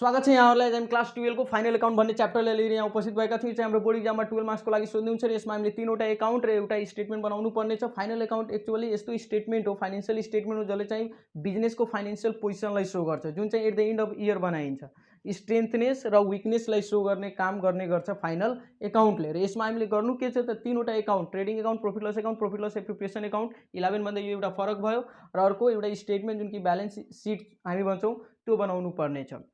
स्वागत छ यहाँहरूलाई। हामी क्लास 12 को फाइनल एकाउन्ट भन्ने च्याप्टरलाई लिएर यहाँ उपस्थित भएका थियौँ। चाहिँ हाम्रो बोर्ड एक्जाममा 12 मार्क्सको लागि सोध्नुहुन्छ र यसमा हामीले तीनवटा एकाउन्ट र एउटा स्टेटमेन्ट बनाउनु पर्ने छ। फाइनल एकाउन्ट एक्चुअली यस्तो स्टेटमेन्ट हो, फाइनेन्शियल स्टेटमेन्ट हो जसले चाहिँ बिजनेसको फाइनेन्शियल पोजिसनलाई सो गर्छ, जुन चाहिँ at the end of year बनाइन्छ। स्ट्रेन्थनेस र विकनेसलाई सो गर्ने काम गर्ने गर्छ फाइनल एकाउन्टले। र यसमा हामीले गर्नु के छ त, तीनवटा account, trading account, profit loss appropriation account 11 भन्दा यो एउटा फरक भयो र अर्को एउटा स्टेटमेन्ट जुन कि ब्यालेन्स सिट हामी भन्छौँ त्यो बनाउनु पर्ने छ।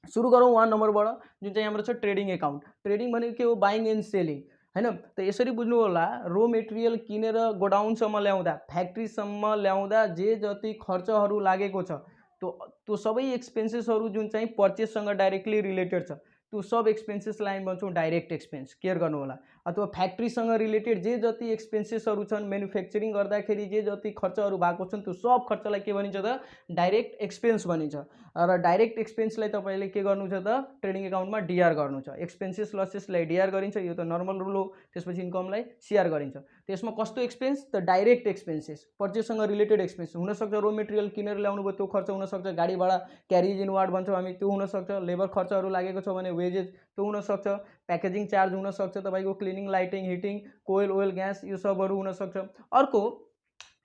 सुरु गरौँ 1 नम्बरबाट, जुन चाहिँ हाम्रो छ ट्रेडिङ एकाउन्ट। ट्रेडिङ भनेको के हो? बाइङ एन्ड सेलिङ हैन। त यसरी बुझ्नु होला, रो मेटेरियल किनेर गोडाउनसम्म ल्याउँदा, फ्याक्ट्रीसम्म ल्याउँदा जे जति खर्चहरू लागेको छ त्यो सबै एक्सपेन्सेसहरू जुन चाहिँ पर्चेससँग डाइरेक्टली रिलेटेड छ त्यो सब एक्सपेन्सेसलाई हामी भन्छौँ डाइरेक्ट एक्सपेन्स। केयर गर्नु होला। अथवा फ्याक्ट्रीसँग रिलेटेड जे जति एक्सपेन्सेसहरू छन्, म्यानुफ्याक्चरिङ गर्दाखेरि जे जति खर्चहरू भएको छन् त्यो सब खर्चलाई के भनिन्छ त? डाइरेक्ट एक्सपेन्स भनिन्छ। र डाइरेक्ट एक्सपेन्सलाई तपाईँले के गर्नु छ त? ट्रेडिङ एकाउन्टमा डिआर गर्नु छ। एक्सपेन्सेस लसेसलाई डिआर गरिन्छ, यो त नर्मल रुल हो। त्यसपछि इन्कमलाई सिआर गरिन्छ। त्यसमा कस्तो एक्सपेन्स त? डाइरेक्ट एक्सपेन्सेस, पर्चेससँग रिलेटेड एक्सपेन्स हुनसक्छ। रो मेटेरियल किनेर ल्याउनु भयो त्यो खर्च हुनसक्छ। गाडी भाडा, क्यारेज इनवार्ड भन्छौँ हामी, त्यो हुनसक्छ। लेबर खर्चहरू लागेको छ भने वेजेस त्यो हुनसक्छ। प्याकेजिङ चार्ज हुनसक्छ, तपाईँको क्लिनिङ, लाइटिङ, हिटिङ, कोइल, ओइल, ग्यास, यो सबहरू हुनसक्छ। अर्को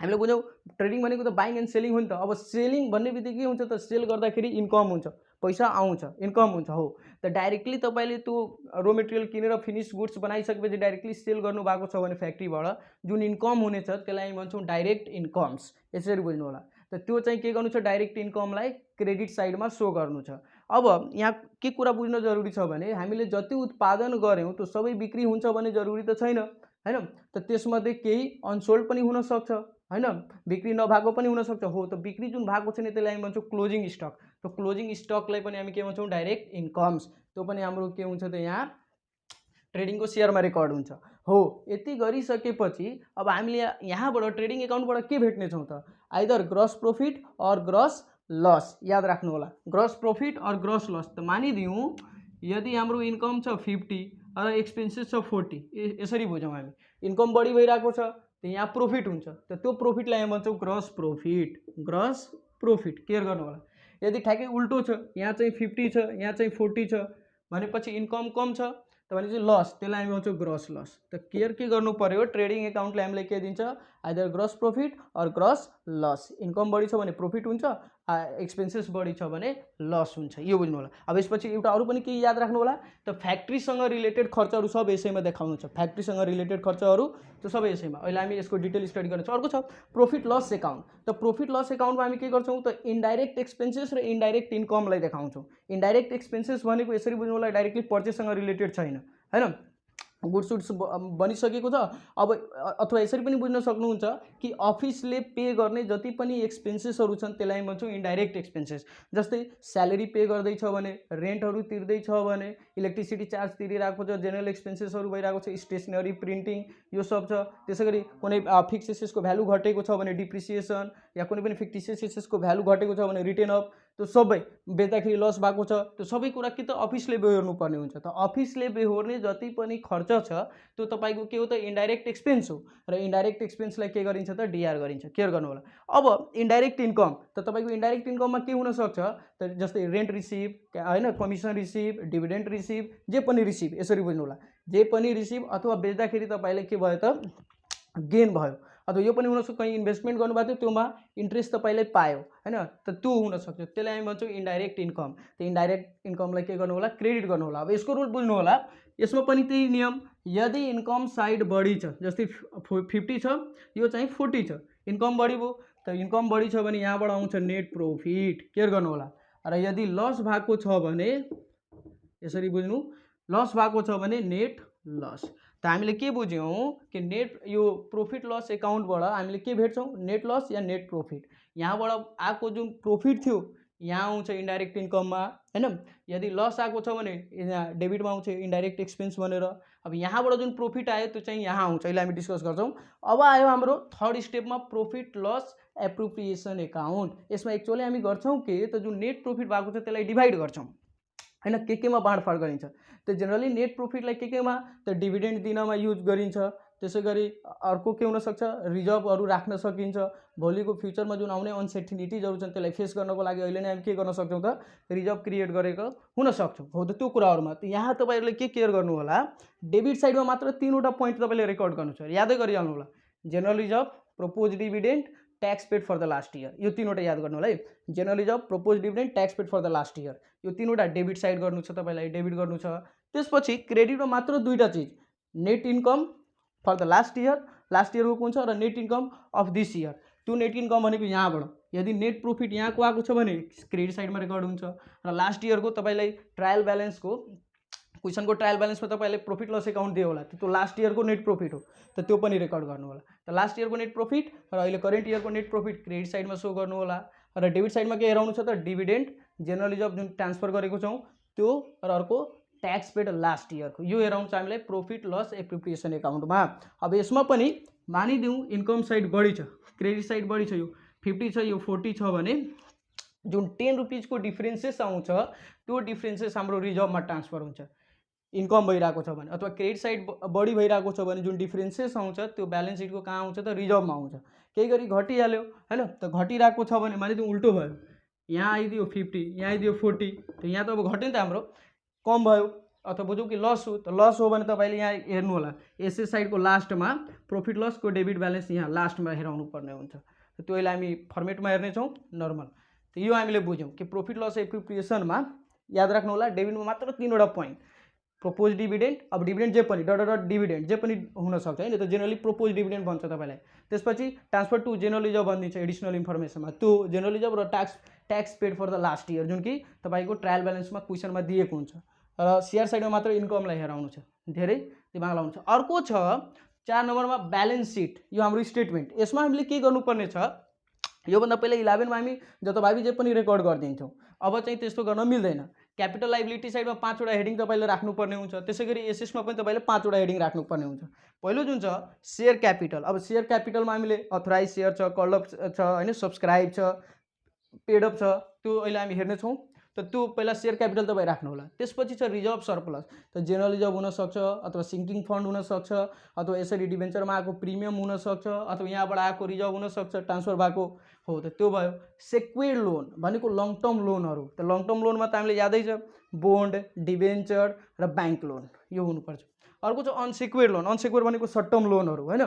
हामीले बुझौँ, ट्रेडिङ भनेको त बाइङ एन्ड सेलिङ हो नि त। अब सेलिङ भन्ने बित्तिकै के हुन्छ त? सेल गर्दाखेरि इन्कम हुन्छ, पैसा आउँछ, इन्कम हुन्छ हो। त डाइरेक्टली तपाईँले त्यो रो मेटेरियल किनेर फिनिस गुड्स बनाइसकेपछि डाइरेक्टली सेल गर्नुभएको छ भने फ्याक्ट्रीबाट जुन इन्कम हुनेछ त्यसलाई हामी भन्छौँ डाइरेक्ट इन्कम्स। यसरी बुझ्नु होला। त त्यो चाहिँ के गर्नु छ? डाइरेक्ट इन्कमलाई क्रेडिट साइडमा सो गर्नु छ। अब यहाँ के कुरा बुझ्न जरुरी छ भने हामीले जति उत्पादन गऱ्यौँ त्यो सबै बिक्री हुन्छ भने जरुरी त छैन हैन। त त्यसमध्ये केही अनसोल्ड पनि हुनसक्छ हैन, बिक्री नभएको पनि हुनसक्छ हो। त बिक्री जुन भएको छैन त्यसलाई हामी भन्छौँ क्लोजिङ स्टक। त्यो क्लोजिङ स्टकलाई पनि हामी के भन्छौँ? Direct incomes. त्यो पनि हाम्रो के हुन्छ त? यहाँ ट्रेडिङको सेयरमा रेकर्ड हुन्छ हो। यति गरिसकेपछि अब हामीले यहाँबाट ट्रेडिङ एकाउन्टबाट के भेट्नेछौँ त? आइदर ग्रस प्रॉफिट और ग्रस लस। याद राख्नु होला, ग्रस प्रॉफिट और ग्रस लस। त मानिदिउँ यदि हाम्रो इन्कम छ 50 र एक्सपेन्सेस छ 40, यसरी बुझौँ हामी। इन्कम बढी भइरहेको छ त यहाँ प्रॉफिट हुन्छ, त त्यो प्रॉफिटलाई हामी भन्छौँ gross profit. Gross profit, care गर्नु होला। यदि ठ्याक्कै उल्टो छ, यहाँ चाहिँ 50 छ, यहाँ चाहिँ 40 छ भनेपछि इन्कम कम छ त भनेपछि लस, त्यसलाई हामी भन्छौँ ग्रस लस। त केयर के गर्नु पर्यो? ट्रेडिङ एकाउन्टले हामीले के दिन्छ? आइदर ग्रस प्रॉफिट और ग्रस लस। इन्कम बढी छ भने प्रॉफिट हुन्छ, एक्सपेन्सेस बढी छ भने लस हुन्छ। यो बुझ्नु होला। अब यसपछि एउटा अरू पनि के याद राख्नु होला त? फ्याक्ट्रीसँग रिलेटेड खर्चहरू सब यसैमा देखाउनु छ। फ्याक्ट्रीसँग रिलेटेड खर्चहरू त्यो सबै यसैमा। अहिले हामी यसको डिटेल स्टडी गर्नेछ। अर्को छ प्रॉफिट लस एकाउन्ट। त प्रॉफिट लस एकाउन्टमा हामी के गर्छौँ त? इन्डाइरेक्ट एक्सपेन्सेस र इन्डाइरेक्ट इन्कमलाई देखाउँछौँ। इन्डाइरेक्ट एक्सपेन्सेस भनेको यसरी बुझ्नु होला, डाइरेक्टली पर्चेससँग रिलेटेड छैन हैन, गुड्स उड्स बनिसकेको छ। अब अथवा यसरी पनि बुझ्न सक्नुहुन्छ कि अफिसले पे गर्ने जति पनि एक्सपेन्सेसहरू छन् त्यसलाई हामी भन्छौँ इन्डाइरेक्ट एक्सपेन्सेस। जस्तै स्यालेरी पे गर्दैछ भने, रेन्टहरू तिर्दैछ भने, इलेक्ट्रिसिटी चार्ज तिरिरहेको छ, जेनरल एक्सपेन्सेसहरू भइरहेको छ, स्टेसनरी, प्रिन्टिङ, यो सब छ। त्यसै गरी कुनै फिक्स एसेसको भ्यालु घटेको छ भने डिप्रिसिएसन, या कुनै पनि फिक्टिसियस एसेसको भ्यालु घटेको छ भने रिटेन अफ, त्यो सबै बेच्दाखेरि लस भएको छ, त्यो सबै कुरा के त? अफिसले बेहोर्नु पर्ने हुन्छ। त अफिसले बेहोर्ने जति पनि खर्च छ त्यो तपाईँको के हो त? इन्डाइरेक्ट एक्सपेन्स हो। र इन्डाइरेक्ट एक्सपेन्सलाई के गरिन्छ त? डिआर गरिन्छ। केयर गर्नु होला। अब इन्डाइरेक्ट इन्कम, त तपाईँको इन्डाइरेक्ट इन्कममा के हुनसक्छ त? जस्तै रेन्ट रिसिभ हैन, कमिसन रिसिभ, डिभिडेन्ड रिसिभ, जे पनि रिसिभ, यसरी बुझ्नु होला। जे पनि रिसिभ अथवा बेच्दाखेरि तपाईँले के भयो त? गेन भयो। अथवा यो पनि हुनसक्छ कहीँ इन्भेस्टमेन्ट गर्नुभएको थियो त्योमा इन्ट्रेस्ट तपाईँले पायो हैन, त त्यो हुनसक्छ। त्यसलाई हामी भन्छौँ इन्डाइरेक्ट इन्कम। त इन्डाइरेक्ट इन्कमलाई के गर्नु होला? क्रेडिट गर्नु होला। अब यसको रुल बुझ्नु होला। यसमा पनि त्यही नियम, यदि इन्कम साइड बढी छ, जस्तै 50 छ, यो चाहिँ 40 छ, इन्कम बढी भयो, त इन्कम बढी छ भने यहाँबाट आउँछ नेट प्रॉफिट। केयर गर्नु होला। र यदि लस भएको छ भने यसरी बुझ्नु, लस भएको छ भने नेट लस। त हामीले के बुझ्यौँ कि नेट यो प्रॉफिट लस एकाउन्टबाट हामीले के भेट्छौँ? नेट लस या नेट प्रॉफिट। यहाँबाट आएको जुन प्रॉफिट थियो यहाँ आउँछ इन्डाइरेक्ट इन्कममा हैन। यदि लस आएको छ भने यहाँ डेबिटमा आउँछ इन्डाइरेक्ट एक्सपेन्स भनेर। अब यहाँबाट जुन प्रॉफिट आयो त्यो चाहिँ यहाँ आउँछ। अहिले हामी डिस्कस गर्छौँ। अब आयो हाम्रो थर्ड स्टेपमा प्रॉफिट लस एप्रोप्रिएसन एकाउन्ट। यसमा एक्चुअली हामी गर्छौँ के त? जुन नेट प्रॉफिट भएको छ त्यसलाई डिभाइड गर्छौँ हैन, केमा बाँडफाँड गरिन्छ। त जेनरली नेट प्रॉफिटलाई केमा त? डिभिडेन्ड दिनमा युज गरिन्छ, त्यसै गरी अर्को के हुनसक्छ रिजर्भहरू राख्न सकिन्छ भोलिको फ्युचरमा जुन आउने अनसर्टेनिटिजहरू छन् त्यसलाई फेस गर्नको लागि अहिले नै हामी के गर्न सक्छौँ त रिजर्भ क्रिएट गरेको हुन सक्छौँ हो त त्यो कुराहरूमा त यहाँ तपाईँहरूले के केयर गर्नु होला डेबिट साइडमा मात्र 3वटा पोइन्ट तपाईँले रेकर्ड गर्नु छ यादै गरिहाल्नु होला general reserve propose dividend tax paid for the last year यो 3वटा याद गर्नु होला है general reserve propose dividend tax paid for the last year यो 3वटा डेबिट साइड गर्नु छ तपाईँलाई डेबिट गर्नु छ त्यसपछि क्रेडिटमा मात्र 2टा चिज net income for the last इयरको कुन छ र net income of this year त्यो नेट इन्कम भनेको यहाँबाट यदि नेट प्रॉफिट यहाँको आएको छ भने क्रेडिट साइडमा रेकर्ड हुन्छ र लास्ट इयरको तपाईँलाई ट्रायल ब्यालेन्सको क्वेसनको ट्रायल ब्यालेन्समा तपाईँले प्रॉफिट लस एकाउन्ट दियो होला त्यो लास्ट इयरको नेट प्रॉफिट हो त त्यो पनि रेकर्ड गर्नु होला त लास्ट इयरको नेट प्रॉफिट र अहिले करेन्ट इयरको नेट प्रॉफिट क्रेडिट साइडमा शो गर्नु होला र डेबिट साइडमा के हेराउनु छ त डिभिडेन्ड जेनरल रिजर्भ जुन ट्रान्सफर गरेको छौँ त्यो र अर्को ट्याक्स पेड लास्ट इयरको यो हेराउनु छ हामीलाई प्रॉफिट लस एप्रोप्रिएसन एकाउन्टमा अब यसमा पनि मानिदिउँ इन्कम साइड बढी छ क्रेडिट साइड बढी छ यो 50 छ यो 40 छ भने जुन 10 रुपीजको डिफरेन्सेस आउँछ त्यो डिफरेन्सेस हाम्रो रिजर्भमा ट्रान्सफर हुन्छ इन्कम भइरहेको छ भने अथवा क्रेडिट साइड बढी भइरहेको छ भने जुन डिफरेन्सेस आउँछ त्यो ब्यालेन्स सिटको कहाँ आउँछ त रिजर्भमा आउँछ केही गरी घटिहाल्यो हैन त घटिरहेको छ भने मानिदिउँ उल्टो भयो यहाँ आइदियो 50 यहाँ आइदियो 40 त यहाँ त अब घट्यो नि त हाम्रो कम भयो अथवा बुझौँ कि लस हो त लस हो भने तपाईँले यहाँ हेर्नु होला एसए साइडको लास्टमा प्रॉफिट लसको डेबिट ब्यालेन्स यहाँ लास्टमा हेराउनु पर्ने हुन्छ त्यो अहिले हामी फर्मेटमा हेर्नेछौँ नर्मल त यो हामीले बुझ्यौँ कि प्रॉफिट लस एप्रोप्रिएसनमा याद राख्नु होला डेबिटमा मात्र 3वटा पोइन्ट प्रोपोज डिभिडेन्ड अब डिभिडेन्ड जे पनि डट डिभिडेन्ड जे पनि हुनसक्छ हैन त जेनरली प्रोपोज डिभिडेन्ड भन्छ तपाईँलाई त्यसपछि ट्रान्सफर टु जेनरल रिजर्भ भनिदिन्छ एडिसनल इन्फर्मेसनमा त्यो जेनरल रिजर्भ र tax paid for the last year जुन कि तपाईँको ट्रायल ब्यालेन्समा क्वेसनमा दिएको हुन्छ र सेयर साइडमा मात्र इन्कमलाई हेराउनु छ धेरै दिमाग लाउनु छ अर्को छ 4 नम्बरमा ब्यालेन्स सिट यो हाम्रो स्टेटमेन्ट यसमा हामीले के गर्नुपर्ने छ योभन्दा पहिला 11 मा हामी जताभावी जे पनि रेकर्ड गरिदिन्छौँ अब चाहिँ त्यस्तो गर्न मिल्दैन क्यापिटल लाइबिलिटी साइडमा 5वटा हेडिङ तपाईँले राख्नुपर्ने हुन्छ त्यसै गरी एसेसमा पनि तपाईँले 5वटा हेडिङ राख्नुपर्ने हुन्छ पहिलो जुन छ सेयर क्यापिटल अब सेयर क्यापिटलमा हामीले अथराइज सेयर छ कल्ड अप छ हैन सब्सक्राइब छ पेड अप छ त्यो अहिले हामी हेर्नेछौँ त त्यो पहिला सेयर क्यापिटल तपाईँ राख्नु होला त्यसपछि छ रिजर्भ सरप्लस त जेनरल रिजर्भ हुनसक्छ अथवा सिङ्किङ फन्ड हुनसक्छ अथवा यसरी डिभेन्चरमा आएको प्रिमियम हुनसक्छ अथवा यहाँबाट आएको रिजर्भ हुनसक्छ ट्रान्सफर भएको हो त त्यो भयो सेक्युर्ड लोन भनेको लङ टर्म लोनहरू त लङ टर्म लोनमा त हामीले यादै छ बोन्ड डिभेन्चर र ब्याङ्क लोन यो हुनुपर्छ अर्को छ अनसेक्युर्ड लोन अनसेक्युर्ड भनेको सर्ट टर्म लोनहरू होइन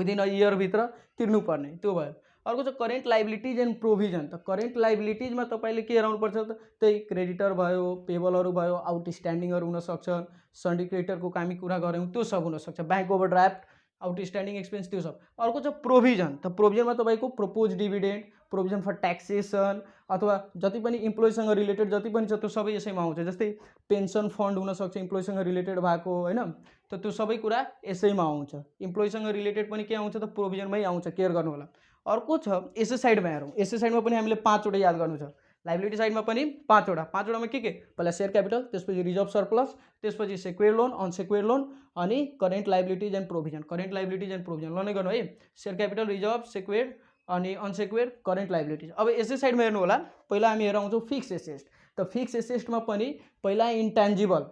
विदिन अ इयरभित्र तिर्नुपर्ने त्यो भयो अर्को छ करेन्ट लाइबिलिटीज एन्ड प्रोभिजन त करेन्ट लाइबिलिटीजमा तपाईँले के हेराउनुपर्छ त त्यही क्रेडिटर भयो पेबलहरू भयो आउटस्ट्यान्डिङहरू हुनसक्छन् सन्डिकेटरको हामी कुरा गऱ्यौँ त्यो सब हुनसक्छ ब्याङ्क ओभरड्राफ्ट आउटस्ट्यान्डिङ एक्सपेन्स त्यो सब अर्को छ प्रोभिजन त प्रोभिजनमा तपाईँको propose dividend provision for taxation अथवा जति पनि इम्प्लोइसँग रिलेटेड जति पनि छ त्यो सबै यसैमा आउँछ जस्तै पेन्सन फन्ड हुनसक्छ इम्प्लोइसँग रिलेटेड भएको होइन त त्यो सबै कुरा यसैमा आउँछ इम्प्लोइसँग रिलेटेड पनि के आउँछ त प्रोभिजनमै आउँछ केयर गर्नु होला अर्को छ एसए साइडमा हेरौँ एसए साइडमा पनि हामीले 5वटा याद गर्नु छ लाइबिलिटी साइडमा पनि 5वटामा के पहिला सेयर क्यापिटल त्यसपछि रिजर्भ सरप्लस त्यसपछि सेक्युर्ड लोन अनसेक्युर्ड लोन अनि current liabilities and provision current liabilities and provision लनै गर्नु है सेयर क्यापिटल रिजर्भ सेक्युर्ड अनि अनसेक्युर्ड करेन्ट लाइबिलिटीज अब एसए साइडमा हेर्नु होला पहिला हामी हेराउँछौँ फिक्स एसेट त फिक्स एसेटमा पनि पहिला इन्ट्यान्जिबल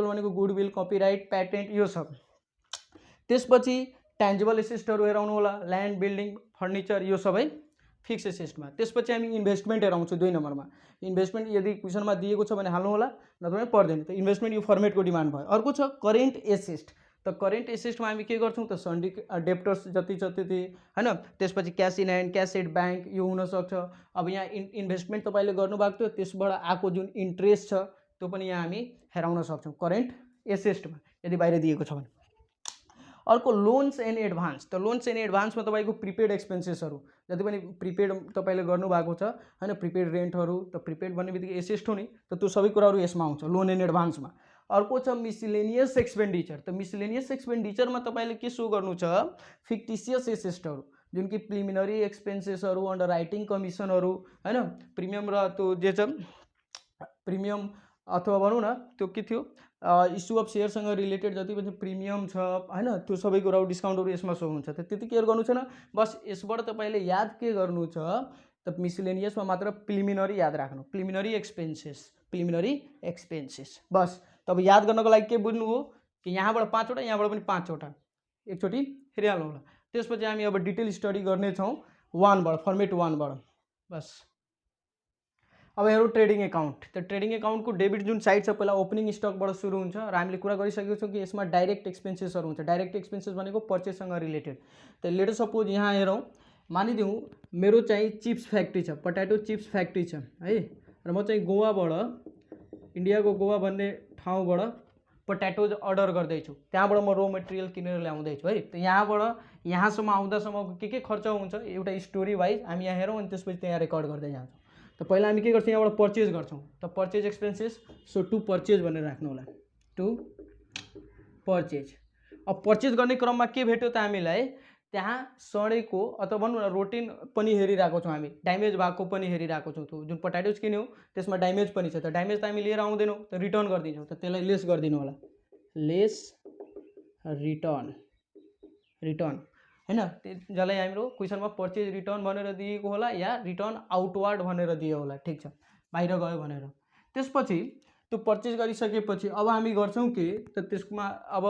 भनेको गुडविल कपिराइट प्याटेन्ट यो सब त्यसपछि ट्यान्जिबल एसेटहरू हेराउनु होला ल्यान्ड बिल्डिङ फर्निचर यो सबै फिक्स एसेटमा त्यसपछि हामी इन्भेस्टमेन्ट हेराउँछौँ 2 नम्बरमा इन्भेस्टमेन्ट यदि क्वेसनमा दिएको छ भने हाल्नु होला नत्र पर्दैन त इन्भेस्टमेन्ट यो फर्मेटको डिमान्ड भयो अर्को छ करेन्ट एसेट त करेन्ट एसेटमा हामी के गर्छौँ त डेप्टर्स जति छ त्यति हैन त्यसपछि cash in hand cash at bank यो हुनसक्छ अब यहाँ इन्भेस्टमेन्ट तपाईँले गर्नुभएको थियो त्यसबाट आएको जुन इन्ट्रेस्ट छ त्यो पनि यहाँ हामी हेराउन सक्छौँ करेन्ट एसेटमा यदि बाहिर दिएको छ भने अर्को लोन्स एन्ड एडभान्स त लोन्स एन्ड एडभान्समा तपाईँको प्रिपेड एक्सपेन्सेसहरू जति पनि प्रिपेड तपाईँले गर्नुभएको छ हैन प्रिपेड रेन्टहरू त प्रिपेड भन्ने बित्तिकै एसेट हो नि त त्यो सबै कुराहरू यसमा आउँछ लोन एन्ड एडभान्समा अर्को छ मिसलेनियस एक्सपेन्डिचर त मिसलेनियस एक्सपेन्डिचरमा तपाईँले के सो गर्नु छ फिक्टिसियस एसेटहरू जुन कि प्रिलिमिनरी एक्सपेन्सेसहरू अन्डर राइटिङ कमिसनहरू हैन प्रिमियम र त्यो जे छ प्रिमियम अथवा भनौँ न त्यो के थियो इस्यु अफ सेयरसँग रिलेटेड जति पनि प्रिमियम छ हैन त्यो सबै कुराहरू डिस्काउन्टहरू यसमा सो हुन्छ त त्यति केयर गर्नु छैन बस यसबाट तपाईँले याद के गर्नु छ त मिसलेनियसमा मात्र प्रिलिमिनरी याद राख्नु प्रिलिमिनरी एक्सपेन्सेस बस तब याद गर्नको लागि के बुझ्नु हो कि यहाँबाट 5वटा यहाँबाट पनि 5वटा एकचोटि हेरिहाल्नु होला। त्यसपछि हामी अब डिटेल स्टडी गर्नेछौँ 1 बाट, फर्मेट 1 बाट। बस अब हेरौँ ट्रेडिङ एकाउन्ट। त ट्रेडिङ एकाउन्टको डेबिट जुन साइड छ पहिला ओपनिङ स्टकबाट सुरु हुन्छ र हामीले कुरा गरिसकेको छौँ कि यसमा डाइरेक्ट एक्सपेन्सेसहरू हुन्छ। डाइरेक्ट एक्सपेन्सेस भनेको पर्चेससँग रिलेटेड। त लेट अस सपोज यहाँ हेरौँ, मानिदिउँ मेरो चाहिँ चिप्स फ्याक्ट्री छ, पोट्याटो चिप्स फ्याक्ट्री छ है, र म चाहिँ गोवाबाट, इन्डियाको गोवा भन्ने ठाउँबाट पोट्याटोज अर्डर गर्दैछु। त्यहाँबाट म रो मटेरियल किनेर ल्याउँदैछु है। त यहाँबाट यहाँसम्म आउँदासम्मको के खर्च हुन्छ एउटा स्टोरी वाइज हामी यहाँ हेरौँ अनि त्यसपछि त्यहाँ रेकर्ड गर्दै जान्छौँ। त पहिला हामी के गर्छौँ, यहाँबाट पर्चेज गर्छौँ। त purchase expenses, so to purchase भनेर राख्नु होला, टु पर्चेज। अब पर्चेज गर्ने क्रममा के भेट्यो त हामीलाई त्यहाँ सडेको अथवा भनौँ न रोटिन पनि हेरिरहेको छौँ हामी, ड्यामेज भएको पनि हेरिरहेको छौँ। त्यो जुन पोट्याटोज किन्यौँ त्यसमा ड्यामेज पनि छ। त ड्यामेज त हामी लिएर आउँदैनौँ, त रिटर्न गरिदिन्छौँ। त त्यसलाई लेस गरिदिनु होला, लेस रिटर्न हैन। जसलाई हाम्रो क्वेसनमा पर्चेज रिटर्न भनेर दिएको होला या रिटर्न आउटवर्ड भनेर दियो होला, ठिक छ, बाहिर गयो भनेर। त्यसपछि त्यो पर्चेज गरिसकेपछि अब हामी गर्छौँ कि त त्यसमा अब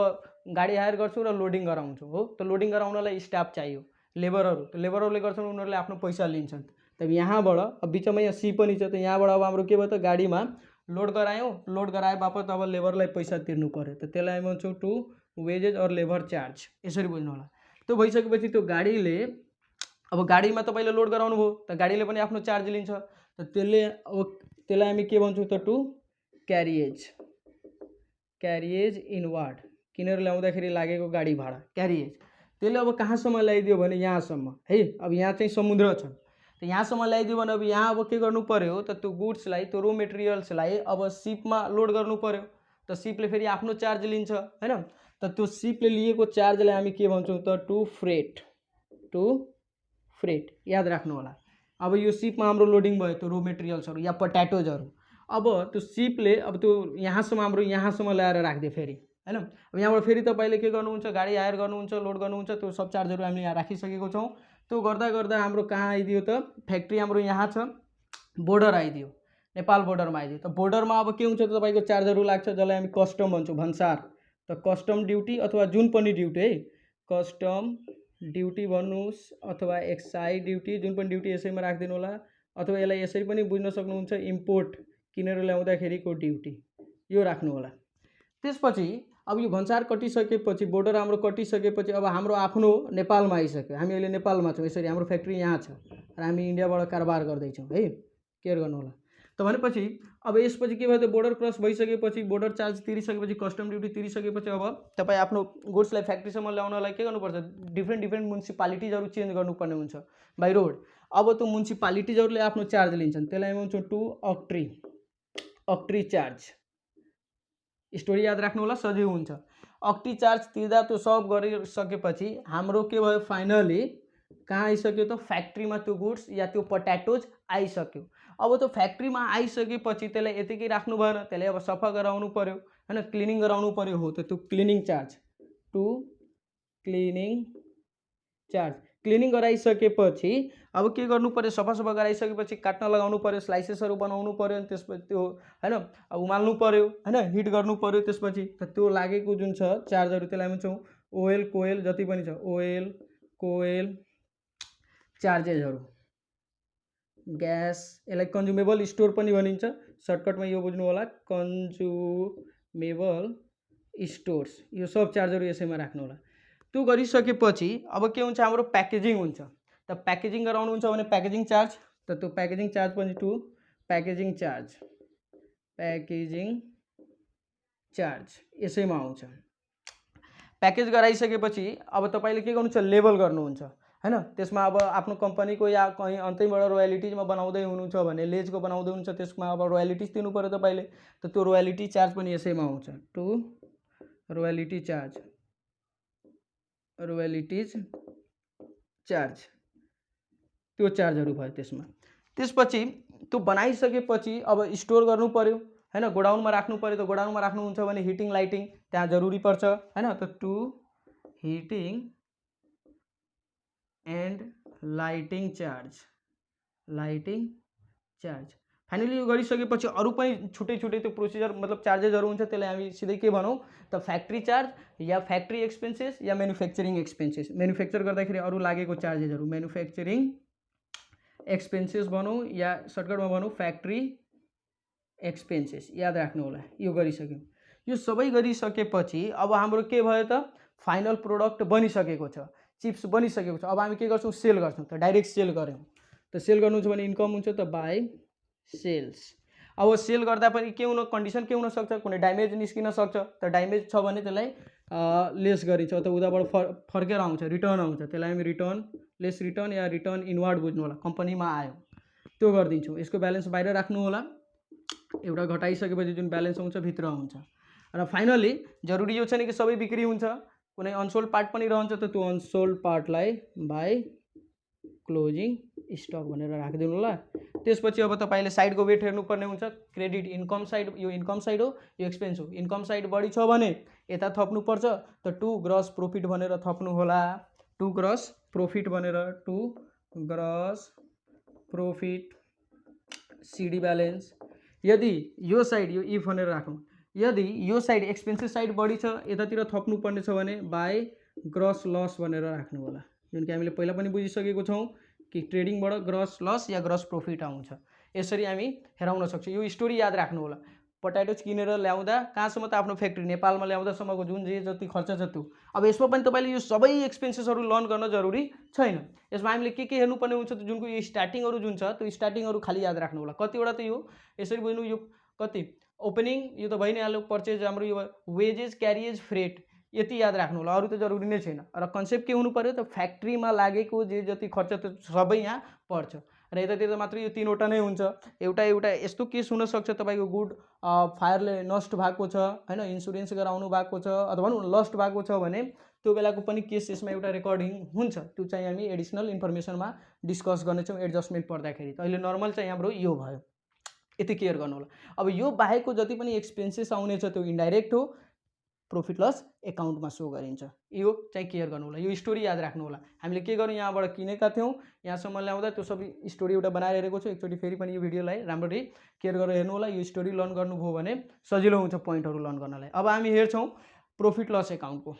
गाडी हायर गर्छौँ र लोडिङ गराउँछौँ हो। त लोडिङ गराउनलाई स्टाफ चाहियो, लेबरहरू। त लेबरहरूले गर्छन्, उनीहरूले आफ्नो पैसा लिन्छन्। त यहाँबाट अब बिचमा यहाँ सी पनि छ, त यहाँबाट अब हाम्रो के भयो त गाडीमा लोड गरायौँ, लोड गराए बापत अब लेबरलाई पैसा तिर्नु पऱ्यो। त त्यसलाई हामी भन्छौँ टु वेजेज और लेबर चार्ज, यसरी बुझ्नु होला। त्यो भइसकेपछि त्यो गाडीले, अब गाडीमा तपाईँले लोड गराउनु भयो, त गाडीले पनि आफ्नो चार्ज लिन्छ। त त्यसलाई हामी के भन्छौँ त टु क्यारिएज इनवार्ड, किनेर ल्याउँदाखेरि लागेको गाडी भाडा, क्यारिएज। त्यसले अब कहाँसम्म ल्याइदियो भने यहाँसम्म है। अब यहाँ चाहिँ समुद्र छ, त यहाँसम्म ल्याइदियो भने अब यहाँ अब के गर्नु पर्यो त त्यो गुड्सलाई, त्यो रो मेटेरियल्सलाई अब सिपमा लोड गर्नु पर्यो। त सिपले फेरि आफ्नो चार्ज लिन्छ हैन। त त्यो सिपले लिएको चार्जलाई हामी के भन्छौँ त टु फ्रेट, याद राख्नु होला। अब यो सिपमा हाम्रो लोडिङ भयो त्यो रो मेटेरियल्सहरू या पोट्याटोजहरू। अब त्यो सिपले अब त्यो यहाँसम्म हाम्रो यहाँसम्म ल्याएर राखिदियो फेरि हैन। अब यहाँबाट फेरि तपाईँले के गर्नुहुन्छ, गाडी हायर गर्नुहुन्छ, लोड गर्नुहुन्छ, त्यो सब चार्जहरू हामीले यहाँ राखिसकेको छौँ। त्यो गर्दा गर्दा हाम्रो कहाँ आइदियो त, फ्याक्ट्री हाम्रो यहाँ छ, बोर्डर आइदियो, नेपाल बोर्डरमा आइदियो। त बोर्डरमा अब के हुन्छ त तपाईँको चार्जहरू लाग्छ, जसलाई हामी कस्टम भन्छौँ, भन्सार। त कस्टम ड्युटी अथवा जुन पनि ड्युटी है, कस्टम ड्युटी भन्नुहोस् अथवा एक्साइज ड्युटी, जुन पनि ड्युटी यसैमा राखिदिनु होला। अथवा यसलाई यसरी पनि बुझ्न सक्नुहुन्छ, इम्पोर्ट किनेर ल्याउँदाखेरिको ड्युटी, यो राख्नु होला। त्यसपछि अब यो भन्सार कटिसकेपछि, बोर्डर हाम्रो कटिसकेपछि अब हाम्रो आफ्नो नेपालमा आइसक्यो। हामी अहिले नेपालमा छौँ, यसरी हाम्रो फ्याक्ट्री यहाँ छ र हामी इन्डियाबाट कारोबार गर्दैछौँ है, केयर गर्नु होला। त भनेपछि अब यसपछि के भयो त, बोर्डर क्रस भइसकेपछि, बोर्डर चार्ज तिरिसकेपछि, कस्टम ड्युटी तिरिसकेपछि अब तपाईँ आफ्नो गुड्सलाई फ्याक्ट्रीसम्म ल्याउनलाई के गर्नुपर्छ, डिफ्रेन्ट म्युनिसिपालिटिजहरू चेन्ज गर्नुपर्ने हुन्छ बाई रोड। अब त्यो म्युनिसिपालिटिजहरूले आफ्नो चार्ज लिन्छन्, त्यसलाई भन्छौँ टु अक्ट्री चार्ज। स्टोरी याद राख्नु होला, सजिलो हुन्छ। अक्ट्री चार्ज तिर्दा त्यो सब गरिसकेपछि हाम्रो के भयो, फाइनली कहाँ आइसक्यो त, फ्याक्ट्रीमा त्यो गुड्स या त्यो पोट्याटोज आइसक्यो। अब त्यो फ्याक्ट्रीमा आइसकेपछि त्यसलाई यतिकै राख्नु भएन, त्यसलाई अब सफा गराउनु पर्यो हैन, क्लिनिङ गराउनु पर्यो हो। त त्यो cleaning charge, to cleaning charge. Cleaning गराइसकेपछि अब के गर्नु पर्यो, सफा गराइसकेपछि काट्न लगाउनु पर्यो, स्लाइसेसहरू बनाउनु पर्यो, अनि त्यसपछि त्यो हैन अब उमाल्नु पर्यो हैन, हिट गर्नु पर्यो। त्यसपछि त त्यो लागेको जुन छ चार्जहरू, त्यसलाई भन्छौँ ओएल कोएल, जति पनि छ ओएल कोएल चार्जेसहरू, ग्यास, यसलाई कन्ज्युमेबल स्टोर पनि भनिन्छ, सर्टकटमा यो बुझ्नु होला, कन्ज्युमेबल स्टोर्स, यो सब चार्जहरू यसैमा राख्नु होला। त्यो गरिसकेपछि अब के हुन्छ, हाम्रो प्याकेजिङ हुन्छ। त प्याकेजिङ गराउनुहुन्छ भने प्याकेजिङ चार्ज, त त्यो प्याकेजिङ चार्ज पनि टु प्याकेजिङ चार्ज यसैमा आउँछ। प्याकेज गराइसकेपछि अब तपाईँले के गर्नुहुन्छ, लेबल गर्नुहुन्छ हैन। त्यसमा अब आफ्नो कम्पनीको या कहीँ अन्तैबाट रोयल्टिजमा बनाउँदै हुनुहुन्छ भने, लेजको बनाउँदै हुनुहुन्छ, त्यसमा अब रोयल्टिज तिर्नु पर्यो तपाईँले। त त्यो रोयल्टी चार्ज पनि यसैमा आउँछ, टु रोयल्टिज चार्ज, त्यो चार्जहरू भयो त्यसमा। त्यसपछि त्यो बनाइसकेपछि अब स्टोर गर्नु पर्यो हैन, गोडाउनमा राख्नु पर्यो। त गोडाउनमा राख्नुहुन्छ भने हिटिङ लाइटिङ त्यहाँ जरुरी पर्छ हैन। त to heating and lighting charge, finally यो गरिसकेपछि अरू पनि छुट्टै छुट्टै त्यो प्रोसिजर मतलब चार्जेसहरू हुन्छ, त्यसलाई हामी सिधै के भनौँ त फ्याक्ट्री चार्ज या फ्याक्ट्री एक्सपेन्सेस या म्यानुफ्याक्चरिङ एक्सपेन्सेस। म्यानुफ्याक्चर गर्दाखेरि अरू लागेको चार्जेसहरू म्यानुफ्याक्चरिङ एक्सपेन्सेस भनौँ या सर्टकटमा भनौँ फ्याक्ट्री एक्सपेन्सेस। याद राख्नु होला। यो गरिसक्यौँ। यो सबै गरिसकेपछि अब हाम्रो के भयो त फाइनल प्रोडक्ट बनिसकेको छ, चिप्स बनिसकेको छ। अब हामी के गर्छौँ सेल गर्छौँ। त डाइरेक्ट सेल गऱ्यौँ त सेल गर्नु छ भने इन्कम हुन्छ त बाई सेल्स। अब सेल गर्दा पनि के हुन कन्डिसन के हुन सक्छ, कुनै ड्यामेज निस्किन सक्छ। त ड्यामेज छ भने त्यसलाई लेस गरिन्छ अथवा उताबाट फर्केर आउँछ, रिटर्न आउँछ, त्यसलाई हामी रिटर्न लेस रिटर्न या रिटर्न इनवर्ड बुझ्नु होला। कम्पनीमा आयो त्यो गरिदिन्छौँ। यसको ब्यालेन्स बाहिर राख्नु होला। एउटा घटाइसकेपछि जुन ब्यालेन्स आउँछ भित्र हुन्छ। र फाइनली जरुरी यो छैन कि सबै बिक्री हुन्छ, कुनै अनसोल्ड पार्ट पनि रहन्छ। त त्यो अनसोल्ड पार्टलाई बाई क्लोजिङ स्टक भनेर राखिदिनु होला। त्यसपछि अब तपाईँले साइडको वेट हेर्नुपर्ने हुन्छ। क्रेडिट इन्कम साइड, यो इन्कम साइड हो, यो एक्सपेन्स हो। इन्कम साइड बढी छ भने यता थप्नुपर्छ। त टु ग्रस प्रॉफिट भनेर थप्नु होला। टु ग्रस प्रॉफिट भनेर to gross profit CD balance. यदि यो साइड यो इफ भनेर राखौँ, यदि यो साइड एक्सपेन्सेस साइड बढी छ यतातिर थप्नुपर्ने छ भने बाई ग्रस लस भनेर राख्नु होला। जुन कि हामीले पहिला पनि बुझिसकेको छौँ कि ट्रेडिङबाट ग्रस लस या ग्रस प्रॉफिट आउँछ। यसरी हामी हेराउन सक्छौँ। यो स्टोरी याद राख्नु होला। पोटाटोज किनेर ल्याउँदा कहाँसम्म त आफ्नो फ्याक्ट्री नेपालमा ल्याउँदासम्मको जुन जे जति खर्च छ त्यो। अब यसमा पनि तपाईँले यो सबै एक्सपेन्सेसहरू लर्न गर्न जरुरी छैन। यसमा हामीले के हेर्नुपर्ने हुन्छ त जुनको यो स्टार्टिङहरू जुन छ त्यो स्टार्टिङहरू खालि याद राख्नु होला। कतिवटा त यो यसरी बुझ्नु, यो कति ओपनिङ यो त भइ नै हाल्यो। पर्चेज हाम्रो यो वेजेस क्यारिएज फ्रेट यति याद राख्नु होला, अरू त जरुरी नै छैन। र कन्सेप्ट के हुनु पर्यो त फ्याक्ट्रीमा लागेको जे जति खर्च त्यो सबै यहाँ पर्छ। र यतातिर मात्र यो तीनवटा नै हुन्छ। एउटा यस्तो केस हुनसक्छ तपाईँको गुड फायरले नष्ट भएको छ होइन, इन्सुरेन्स गराउनु भएको छ अथवा भनौँ लस्ट भएको छ भने त्यो बेलाको पनि केस यसमा एउटा रेकर्डिङ हुन्छ। त्यो चाहिँ हामी एडिसनल इन्फर्मेसनमा डिस्कस गर्नेछौँ एडजस्टमेन्ट पर्दाखेरि। त अहिले नर्मल चाहिँ हाम्रो यो भयो, यति केयर गर्नु होला। अब यो बाहेकको जति पनि एक्सपेन्सेस आउनेछ त्यो इन्डाइरेक्ट हो, प्रॉफिट लस एकाउन्टमा सो गरिन्छ। यो चाहिँ केयर गर्नु होला। यो स्टोरी याद राख्नु होला। हामीले के गर्यौँ, यहाँबाट किनेका थियौँ यहाँसम्म ल्याउँदा त्यो सबै स्टोरी एउटा बनाएर हेरेको छु। एकचोटि फेरि पनि यो भिडियोलाई राम्ररी केयर गरेर हेर्नु होला। यो स्टोरी लर्न गर्नुभयो भने सजिलो हुन्छ पोइन्टहरू लर्न गर्नलाई। अब हामी हेर्छौँ प्रॉफिट लस एकाउन्टको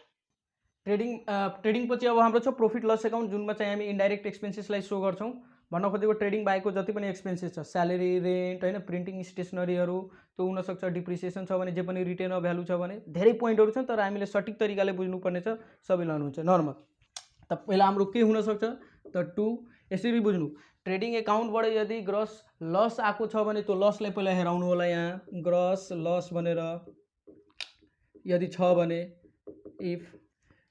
ट्रेडिङ पछि अब हाम्रो छ प्रॉफिट लस एकाउन्ट, जुनमा चाहिँ हामी इन्डाइरेक्ट एक्सपेन्सेसलाई सो गर्छौँ। भन्न खोजेको ट्रेडिङ बाहेकको जति पनि एक्सपेन्सेस छ, स्यालेरी, रेन्ट होइन, प्रिन्टिङ स्टेसनरीहरू त्यो हुनसक्छ, डिप्रिसिएसन छ भने, जे पनि रिटेन अफ भ्यालु छ भने, धेरै पोइन्टहरू छन्। तर हामीले सठिक तरिकाले बुझ्नुपर्ने छ, सबै लर्न हुन्छ नर्मल। त पहिला हाम्रो के हुनसक्छ त टु यसरी बुझ्नु, ट्रेडिङ एकाउन्टबाट यदि ग्रस लस आएको छ भने त्यो लसलाई पहिला हेराउनु होला। यहाँ ग्रस लस भनेर यदि छ भने, इफ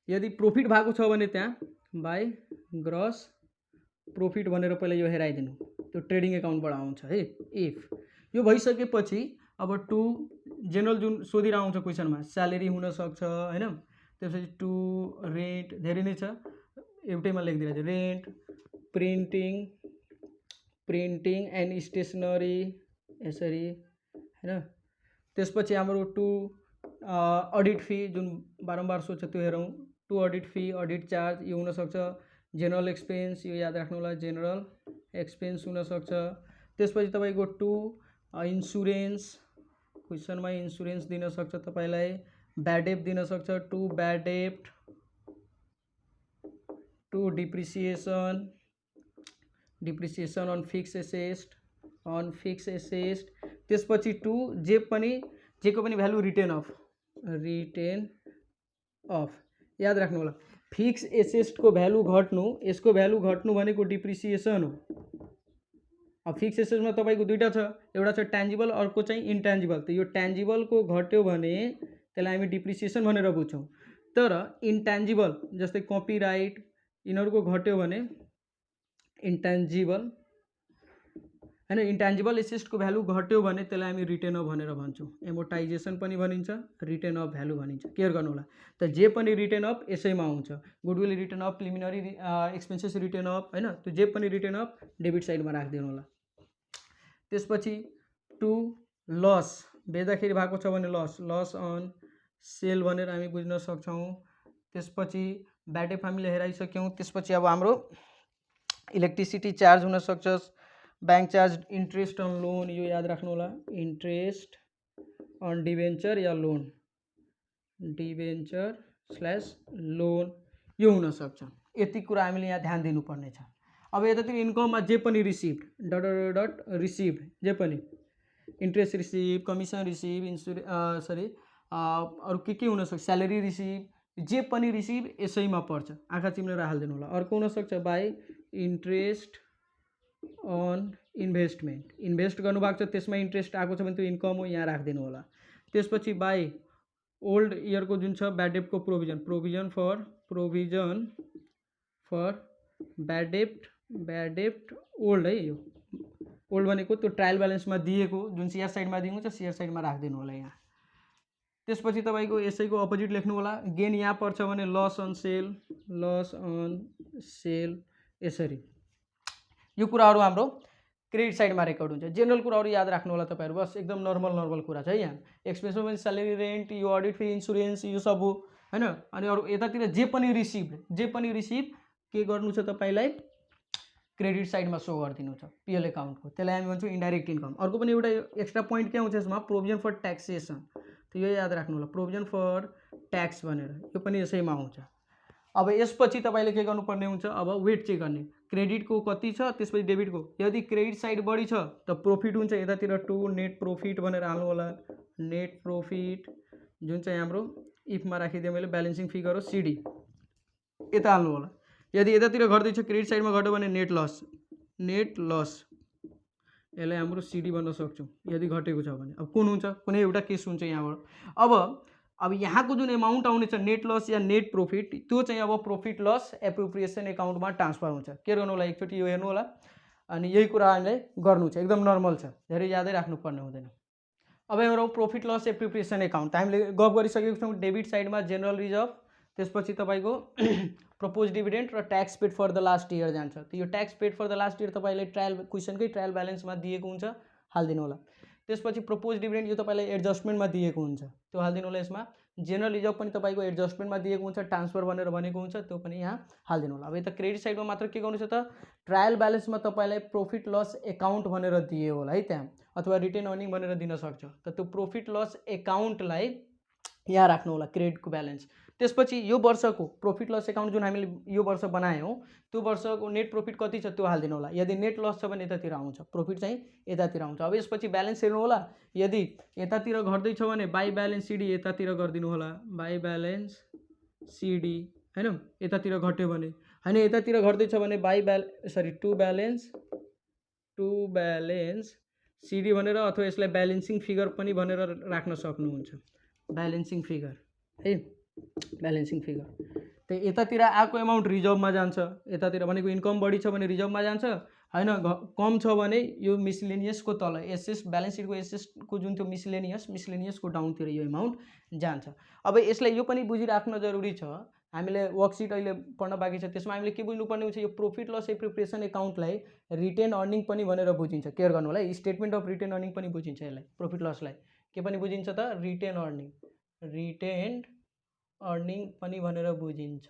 यदि प्रॉफिट भएको छ भने त्यहाँ बाई ग्रस प्रॉफिट भनेर पहिला यो हेराइदिनु, त्यो ट्रेडिङ एकाउन्टबाट आउँछ है। इफ यो भइसकेपछि अब टु जेनरल जुन सोधिरहेको आउँछ क्वेसनमा, स्यालेरी हुनसक्छ होइन, त्यसपछि टु रेन्ट धेरै नै छ, एउटैमा लेखिदिरहेको छ रेन्ट, प्रिन्टिङ एन्ड स्टेसनरी यसरी होइन। त्यसपछि हाम्रो टु अडिट फी जुन बारम्बार सोध्छ त्यो हेरौँ। To audit fee, audit charge यो हुनसक्छ। जेनरल एक्सपेन्स यो याद राख्नु होला, जेनरल एक्सपेन्स हुनसक्छ। त्यसपछि तपाईँको टु इन्सुरेन्स, क्वेसनमा इन्सुरेन्स दिन सक्छ तपाईँलाई, ब्याड डेप्ट दिन सक्छ, टु ब्याड डेप्ट, to depreciation on fix asset, त्यसपछि टु जेको पनि भ्यालु रिटेन अफ याद राख्नु होला। फिक्स एसेटको भ्यालु घट्नु, यसको भ्यालु घट्नु भनेको डिप्रिसिएसन हो। अब फिक्स एसेटमा तपाईँको दुईवटा छ, एउटा छ ट्यान्जिबल, अर्को चाहिँ इन्ट्यान्जिबल। त यो ट्यान्जिबलको घट्यो भने त्यसलाई हामी डिप्रिसिएसन भनेर बुझ्छौँ। तर इन्ट्यान्जिबल जस्तै कपिराइट यिनीहरूको घट्यो भने इन्ट्यान्जिबल होइन, इन्ट्यान्जिबल एसेटको भ्यालु घट्यो भने त्यसलाई हामी रिटेन अफ भनेर भन्छौँ। एमोर्टाइजेसन पनि भनिन्छ, रिटेन अफ भ्यालु भनिन्छ। केयर गर्नु होला। त जे पनि रिटेन अफ यसैमा आउँछ। Goodwill written off, preliminary expenses written off होइन, त्यो जे पनि रिटेन अफ डेबिट साइडमा राखिदिनु होला। त्यसपछि टु लस, बेच्दाखेरि भएको छ भने लस अन सेल भनेर हामी बुझ्न सक्छौँ। त्यसपछि ब्याड डेप्ट हामीले हेराइसक्यौँ। त्यसपछि अब हाम्रो इलेक्ट्रिसिटी चार्ज हुनसक्छ, bank charge interest on loan, यो याद राख्नु होला, इन्ट्रेस्ट अन डिभेन्चर या लोन, डिभेन्चर स्ल्यास लोन यो हुनसक्छ। यति कुरा हामीले यहाँ ध्यान दिनुपर्ने छ। अब यतातिर इन्कममा जे पनि receive dot dot dot receive, जे पनि इन्ट्रेस्ट रिसिभ, कमिसन रिसिभ, अरू के हुनसक्छ, स्यालेरी रिसिभ, जे पनि रिसिभ यसैमा पर्छ, आँखा चिम्लेर हालिदिनु होला। अर्को हुनसक्छ by interest on investment, invest गर्नुभएको छ त्यसमा इन्ट्रेस्ट आएको छ भने त्यो इन्कम हो, यहाँ राखिदिनु होला। त्यसपछि बाई ओल्ड इयरको जुन छ ब्याड डेप्टको प्रोभिजन, प्रोभिजन फर ब्याड डेप्ट ओल्ड है, यो ओल्ड भनेको त्यो ट्रायल ब्यालेन्समा दिएको जुन सियर साइडमा दिएको छ सियर साइडमा राखिदिनु होला यहाँ। त्यसपछि तपाईँको यसैको अपोजिट लेख्नु होला, गेन यहाँ पर्छ भने लस अन सेल यसरी। यो कुराहरू हाम्रो क्रेडिट साइडमा रेकर्ड हुन्छ। जेनरल कुराहरू याद राख्नु होला तपाईँहरू, बस एकदम नर्मल कुरा छ है। यहाँ एक्सपेन्समा पनि स्यालेरी, रेन्ट, यो अडिट फी, इन्सुरेन्स यो सब हो हैन। अनि अरू यतातिर जे पनि रिसिभ के गर्नु छ तपाईँलाई क्रेडिट साइडमा सो गरिदिनु छ पिएल एकाउन्टको, त्यसलाई हामी भन्छौँ इन्डाइरेक्ट इन्कम। अर्को पनि एउटा एक्स्ट्रा पोइन्ट के आउँछ यसमा, प्रोभिजन फर ट्याक्सेसन, तो यो याद राख्नु होला, प्रोभिजन फर ट्याक्स भनेर यो पनि यसैमा आउँछ। अब यसपछि तपाईँले के गर्नुपर्ने हुन्छ, अब वेट चेक गर्ने, क्रेडिटको कति छ त्यसपछि डेबिटको। यदि क्रेडिट साइड बढी छ त प्रोफिट हुन्छ, यतातिर टु नेट प्रोफिट भनेर हाल्नु होला, नेट प्रोफिट जुन चाहिँ हाम्रो इफमा राखिदिएँ मैले ब्यालेन्सिङ फिगर हो सिडी, यता हाल्नु होला। यदि यतातिर घट्दैछ क्रेडिट साइडमा घट्यो भने नेट लस यसलाई हाम्रो सिडी भन्न सक्छौँ यदि घटेको छ भने। अब कुन हुन्छ, कुनै एउटा केस हुन्छ यहाँबाट। अब यहाँको जुन एमाउन्ट आउनेछ नेट लस या नेट प्रॉफिट, त्यो चाहिँ अब प्रॉफिट लस एप्रोप्रिएसन एकाउन्टमा ट्रान्सफर हुन्छ। के गर्नु होला, एकचोटि यो हेर्नु होला अनि यही कुरा हामीले गर्नु छ, एकदम नर्मल छ, धेरै यादै राख्नुपर्ने हुँदैन। अब हेरौँ प्रॉफिट लस एप्रोप्रिएसन एकाउन्ट, हामीले गफ गरिसकेको छौँ। डेबिट साइडमा जेनरल रिजर्भ, त्यसपछि तपाईँको प्रपोज डिभिडेन्ड र tax paid for the last year जान्छ। त यो tax paid for the last year तपाईँले क्वेसनकै ट्रायल ब्यालेन्समा दिएको हुन्छ, हालिदिनु होला। त्यसपछि प्रपोज डिभिडेन्ड यो तपाईँलाई एडजस्टमेन्टमा दिएको हुन्छ, त्यो हालिदिनु होला यसमा। जेनरल रिजर्भ पनि तपाईँको एडजस्टमेन्टमा दिएको हुन्छ, ट्रान्सफर भनेर भनेको हुन्छ, त्यो पनि यहाँ हालिदिनु होला। अब यता क्रेडिट साइडमा मात्र के गर्नु छ त, ट्रायल ब्यालेन्समा तपाईँलाई प्रॉफिट लस एकाउन्ट भनेर दिए होला है त्यहाँ, अथवा रिटेन अर्निङ भनेर दिन सक्छ। त त्यो प्रॉफिट लस एकाउन्टलाई यहाँ राख्नु होला क्रेडिटको ब्यालेन्स। त्यसपछि यो वर्षको प्रॉफिट लस एकाउन्ट जुन हामीले यो वर्ष बनायौँ त्यो वर्षको नेट प्रॉफिट कति छ त्यो हालिदिनु होला। यदि नेट लस छ भने यतातिर आउँछ, प्रॉफिट चाहिँ यतातिर आउँछ। अब यसपछि ब्यालेन्स हेर्नु होला, यदि यतातिर घट्दैछ भने बाई ब्यालेन्स सिडी यतातिर गरिदिनु होला, बाई ब्यालेन्स सिडी हैन। यतातिर घट्यो भने हैन, यतातिर घट्दैछ भने टु ब्यालेन्स सिडी भनेर, अथवा यसलाई ब्यालेन्सिङ फिगर पनि भनेर राख्न सक्नुहुन्छ, ब्यालेन्सिङ फिगर है, ब्यालेन्सिङ फिगर। त यतातिर आएको एमाउन्ट रिजर्भमा जान्छ, यतातिर भनेको इन्कम बढी छ भने रिजर्भमा जान्छ हैन, कम छ भने यो मिसलेनियसको तल एसएस ब्यालेन्स सिटको एसएसको जुन त्यो मिसलेनियसको डाउनतिर यो एमाउन्ट जान्छ। अब यसलाई यो पनि बुझिराख्न जरुरी छ, हामीले वर्कसिट अहिले पढ्न बाँकी छ, त्यसमा हामीले के बुझ्नुपर्ने हुन्छ, यो प्रॉफिट लस एप्रोप्रिएसन एकाउन्टलाई रिटेन अर्निङ पनि भनेर बुझिन्छ। केयर गर्नु होला है, स्टेटमेन्ट अफ रिटेन अर्निङ पनि बुझिन्छ, यसलाई प्रॉफिट लसलाई के पनि बुझिन्छ त, रिटेन अर्निङ पनि भनेर बुझिन्छ।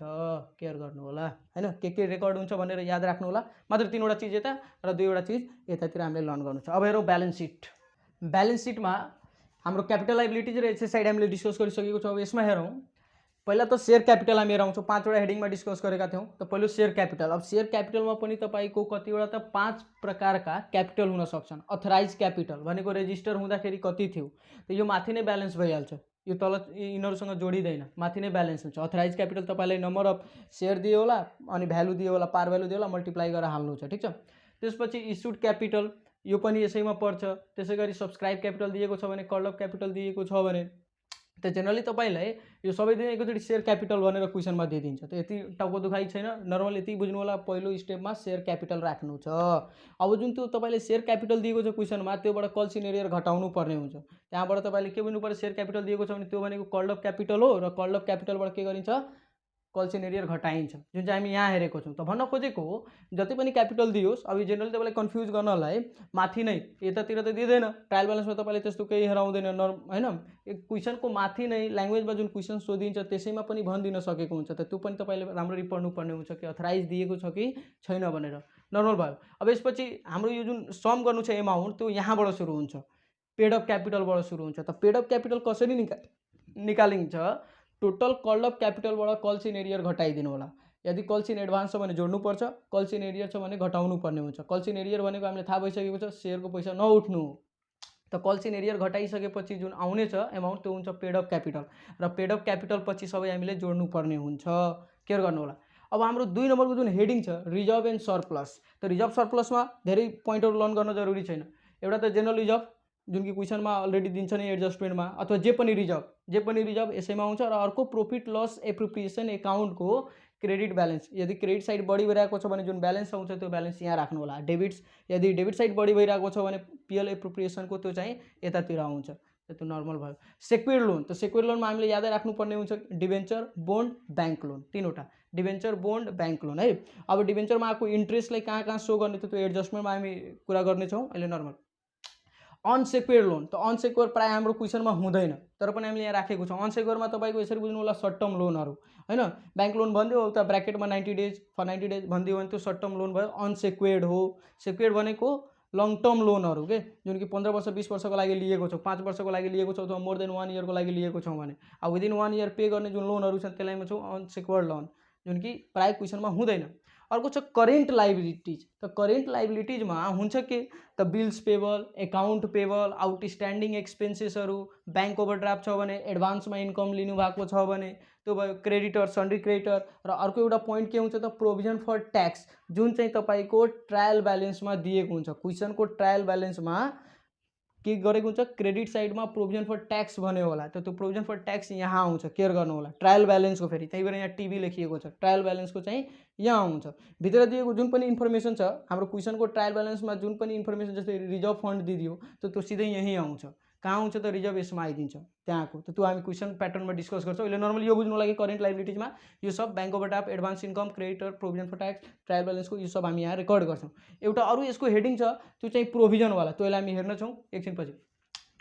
केयर गर्नु होला हैन, के रेकर्ड हुन्छ भनेर याद राख्नु होला। मात्र 3वटा चीज यता र 2वटा चीज यतातिर हामीले लर्न गर्नु छ। अब हेरौँ ब्यालेन्स सिट। ब्यालेन्स सिटमा हाम्रो क्यापिटल लायबिलिटीज र एसेट साइड हामीले डिस्कस गरिसकेको छौँ। अब यसमा हेरौँ, पहिला त शेयर क्यापिटल हामी हेराउँछौँ, 5वटा हेडिङमा डिस्कस गरेका थियौँ। त पहिलो शेयर क्यापिटल। अब शेयर क्यापिटलमा पनि तपाईँको कतिवटा त 5 प्रकारका क्यापिटल हुन सक्छन्। अथराइज क्यापिटल भनेको रेजिस्टर हुँदाखेरि कति थियो, त यो माथि नै ब्यालेन्स भइहाल्छ, यो तल यिनीहरूसँग जोडिँदैन, माथि नै ब्यालेन्स हुन्छ। अथराइज क्यापिटल तपाईँलाई नम्बर अफ शेयर दियो होला अनि भ्यालु दियो होला, पार भ्यालु दियो होला, मल्टिप्लाई गरेर हाल्नु छ, ठिक छ। त्यसपछि इस्युड क्यापिटल यो पनि यसैमा पर्छ। त्यसै गरी सब्सक्राइब क्यापिटल दिएको छ भने, कल अफ क्यापिटल दिएको छ भने, त जेनरली तपाईँलाई यो सबै दिन एकैचोटि शेयर क्यापिटल भनेर क्वेसनमा दिइदिन्छ। त यति टाउको दुखाइ छैन, नर्मल यति बुझ्नु होला, पहिलो स्टेपमा शेयर क्यापिटल राख्नु छ। अब जुन त्यो तपाईँले शेयर क्यापिटल दिएको छ क्वेसनमा, त्योबाट कल सिन एरियर घटाउनु पर्ने हुन्छ। त्यहाँबाट तपाईँले के बुझ्नु पर्यो, शेयर क्यापिटल दिएको छ भने त्यो भनेको कल्ड अफ क्यापिटल हो, र कल्ड अफ क्यापिटलबाट के गरिन्छ, कल सिन एरियर घटाइन्छ, जुन चाहिँ हामी यहाँ हेरेको छौँ। त भन्न खोजेको हो, जति पनि क्यापिटल दियोस्, अब जेनरली तपाईँलाई कन्फ्युज गर्नलाई माथि नै, यतातिर त दिँदैन, ट्रायल ब्यालेन्समा तपाईँले त्यस्तो केही हेराउँदैन हैन। क्वेसनको माथि नै ल्याङ्ग्वेजमा जुन क्वेसन सोधिन्छ त्यसैमा पनि भनिदिन सकेको हुन्छ। त त्यो पनि तपाईँले राम्ररी पढ्नुपर्ने हुन्छ कि अथराइज दिएको छ कि छैन भनेर। नर्मल भयो। अब यसपछि हाम्रो यो जुन सम गर्नु छ एमाउन्ट त्यो यहाँबाट सुरु हुन्छ, पेड अफ क्यापिटलबाट सुरु हुन्छ। त पेड अफ क्यापिटल कसरी निकालिन्छ, टोटल कल्ड अफ क्यापिटलबाट कल्स इन एरियर घटाइदिनु होला। यदि कल्स इन एडभान्स छ भने जोड्नुपर्छ, कल्स इन एरियर छ भने घटाउनु पर्ने हुन्छ। कल्स इन एरियर भनेको हामीले थाहा भइसकेको छ सेयरको पैसा नउठ्नु। त कल्स इन एरियर घटाइसकेपछि जुन आउने छ एमाउन्ट त्यो हुन्छ पेड अफ क्यापिटल, र पेड अफ क्यापिटल पछि सबै हामीले जोड्नुपर्ने हुन्छ। केयर गर्नु होला। अब हाम्रो 2 नम्बरको जुन हेडिङ छ रिजर्भ एन्ड सरप्लस, त रिजर्भ सरप्लसमा धेरै पोइन्टहरू लर्न गर्न जरुरी छैन। एउटा त जेनरल रिजर्भ जुन कि क्वेसनमा अलरेडी दिन्छ नि एडजस्टमेन्टमा, अथवा जे पनि रिजर्भ यसैमा आउँछ। र अर्को प्रॉफिट लस एप्रोप्रिएसन एकाउन्टको क्रेडिट ब्यालेन्स, यदि क्रेडिट साइड बढी भइरहेको छ भने जुन ब्यालेन्स आउँछ त्यो ब्यालेन्स यहाँ राख्नु होला। यदि डेबिट साइड बढी भइरहेको छ भने पिएल एप्रोप्रिएसनको त्यो चाहिँ यतातिर आउँछ, त्यो नर्मल भयो। सेक्युर्ड लोन, त सेक्युर्ड लोनमा हामीले यादै राख्नुपर्ने हुन्छ डिबेन्चर, बोन्ड, ब्याङ्क लोन, तीनवटा डिबेन्चर, बोन्ड, ब्याङ्क लोन है। अब डिबेन्चरमा आएको इन्ट्रेस्टलाई कहाँ सो गर्ने त्यो एडजस्टमेन्टमा हामी कुरा गर्नेछौँ अहिले। नर्मल अनसेक्योर्ड लोन, त अनसेक्योर प्रायः हाम्रो क्वेसनमा हुँदैन, तर पनि हामीले यहाँ राखेको छौँ। अनसेक्योरमा तपाईँको यसरी बुझ्नु होला, सर्ट टर्म लोनहरू हैन। ब्याङ्क लोन भनिदियो उता ब्र्याकेटमा 90 डेज फर 90 डेज भनिदियो भने त्यो सर्ट टर्म लोन भयो, अनसेक्योर्ड हो। सेक्योर्ड भनेको लङ टर्म लोनहरू के, जुन कि 15 वर्ष 20 वर्षको लागि लिएको छौँ, 5 वर्षको लागि लिएको छौँ, अथवा मोर देन 1 इयरको लागि लिएको छौँ भने अब विदिन 1 इयर पे गर्ने जुन लोनहरू छन् त्यसलाई भन्छौँ अनसेक्योर्ड लोन, जुन कि प्रायः क्वेसनमा हुँदैन। अर्को छ करेन्ट लाइबिलिटीज, त करेन्ट लाइबिलिटीजमा हुन्छ के, त bills payable, account payable, outstanding एक्सपेन्सेसहरू, ब्याङ्क ओभरड्राफ्ट छ भने, एडभान्समा इन्कम लिनु भएको छ भने त्यो भयो क्रेडिटर, सन्ड्री क्रेडिटर। र अर्को एउटा पोइन्ट के हुन्छ त प्रोभिजन फर ट्याक्स, जुन चाहिँ तपाईँको ट्रायल ब्यालेन्समा दिएको हुन्छ। क्वेसनको ट्रायल ब्यालेन्समा के गरेको हुन्छ, क्रेडिट साइडमा प्रोभिजन फर ट्याक्स भन्यो होला, त त्यो प्रोभिजन फर ट्याक्स यहाँ आउँछ। केयर गर्नु होला। ट्रायल ब्यालेन्सको फेरि त्यही भएर यहाँ टिभी लेखिएको छ, ट्रायल ब्यालेन्सको चाहिँ यहाँ आउँछ। भित्र दिएको जुन पनि इन्फर्मेसन छ हाम्रो क्वेसनको ट्रायल ब्यालेन्समा, जुन पनि इन्फर्मेसन जस्तै रिजर्भ फन्ड दिदियो त त्यो सिधै यहीँ आउँछ। कहाँ आउँछ त रिजर्भ यसमा आइदिन्छ त्यहाँको, त त्यो हामी क्वेसन प्याटर्नमा डिस्कस गर्छौँ। अहिले नर्मली यो बुझ्नु लागि करेन्ट लाइबिलिटीजमा यो सब bank overdraft, advance income, creditor, provision for tax, trial ब्यालेन्सको यो सब हामी यहाँ रेकर्ड गर्छौँ। एउटा अरू यसको हेडिङ छ त्यो चाहिँ प्रोभिजनवाला, त्यसलाई हामी हेर्न छौँ एकछिनपछि।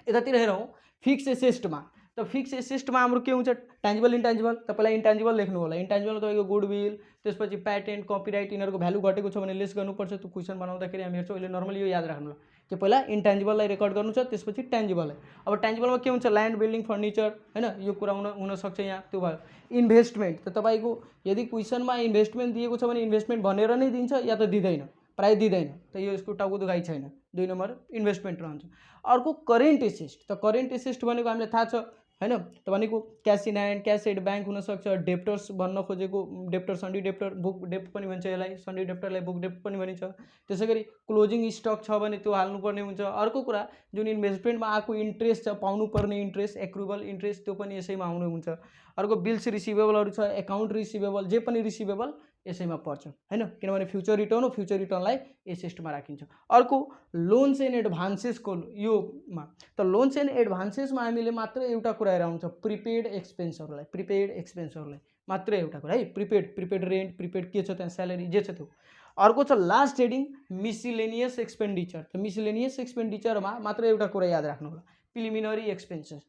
यतातिर हेरौँ फिक्स एसेस्टमा, त फिक्स एसेस्टमा हाम्रो के हुन्छ ट्यान्जिबल इन्ट्यान्जिबल, त पहिला इन्ट्यान्जिबल लेख्नु होला। इन्ट्यान्जिबल तपाईँको गुडविल, त्यसपछि प्याटेन्ट, कपिराइट, यिनीहरूको भ्यालु घटेको छ भने लेस गर्नुपर्छ। त्यो क्वेसन बनाउँदाखेरि हामी हेर्छौँ। अहिले नर्मली यो याद राख्नु होला कि पहिला इन्ट्यान्जिबललाई रेकर्ड गर्नु छ, त्यसपछि ट्यान्जिबललाई। अब ट्यान्जिबलमा के हुन्छ ल्यान्ड, बिल्डिङ, फर्निचर हैन, यो कुरा हुनसक्छ यहाँ, त्यो भयो। इन्भेस्टमेन्ट, त तपाईँको यदि क्वेसनमा इन्भेस्टमेन्ट दिएको छ भने इन्भेस्टमेन्ट भनेर नै दिन्छ या त दिँदैन, प्राय दिँदैन, त यो यसको टाउको दुखाइ छैन। 2 नम्बर इन्भेस्टमेन्ट रहन्छ। अर्को करेन्ट एसेस्ट, त करेन्ट एसेस्ट भनेको हामीलाई थाहा छ हैन, त भनेको cash in hand, cash at bank हुनसक्छ, डेप्टर्स भन्न खोजेको डेप्टर, सन्डी डेप्टर, बुक डेप्ट पनि भन्छ यसलाई, सन्डी डेप्टरलाई बुक डेप्ट पनि भनिन्छ। त्यसै गरी क्लोजिङ स्टक छ भने त्यो हाल्नुपर्ने हुन्छ। अर्को कुरा जुन इन्भेस्टमेन्टमा आएको इन्ट्रेस्ट छ, पाउनुपर्ने इन्ट्रेस्ट, एक्रुबल इन्ट्रेस्ट, त्यो पनि यसैमा आउनु हुन्छ। अर्को बिल्स रिसिभेबलहरू छ, एकाउन्ट रिसिभेबल, जे पनि रिसिभेबल यसैमा पर्छ हैन, किनभने फ्युचर रिटर्न हो, फ्युचर रिटर्नलाई एसेस्टमा राखिन्छ। अर्को लोन्स एन्ड एडभान्सेसको योमा, त लोन्स एन्ड एडभान्सेसमा हामीले मात्र एउटा कुरा हेरेर आउँछ प्रिपेड एक्सपेन्सहरूलाई मात्र एउटा कुरा है, प्रिपेड रेन्ट, प्रिपेड के छ त्यहाँ स्यालेरी जे छ त्यो। अर्को छ लास्ट हेडिङ मिसिलेनियस एक्सपेन्डिचर, त मिसिलेनियस एक्सपेन्डिचरमा मात्र एउटा कुरा याद राख्नु होला प्रिलिमिनरी एक्सपेन्सेस,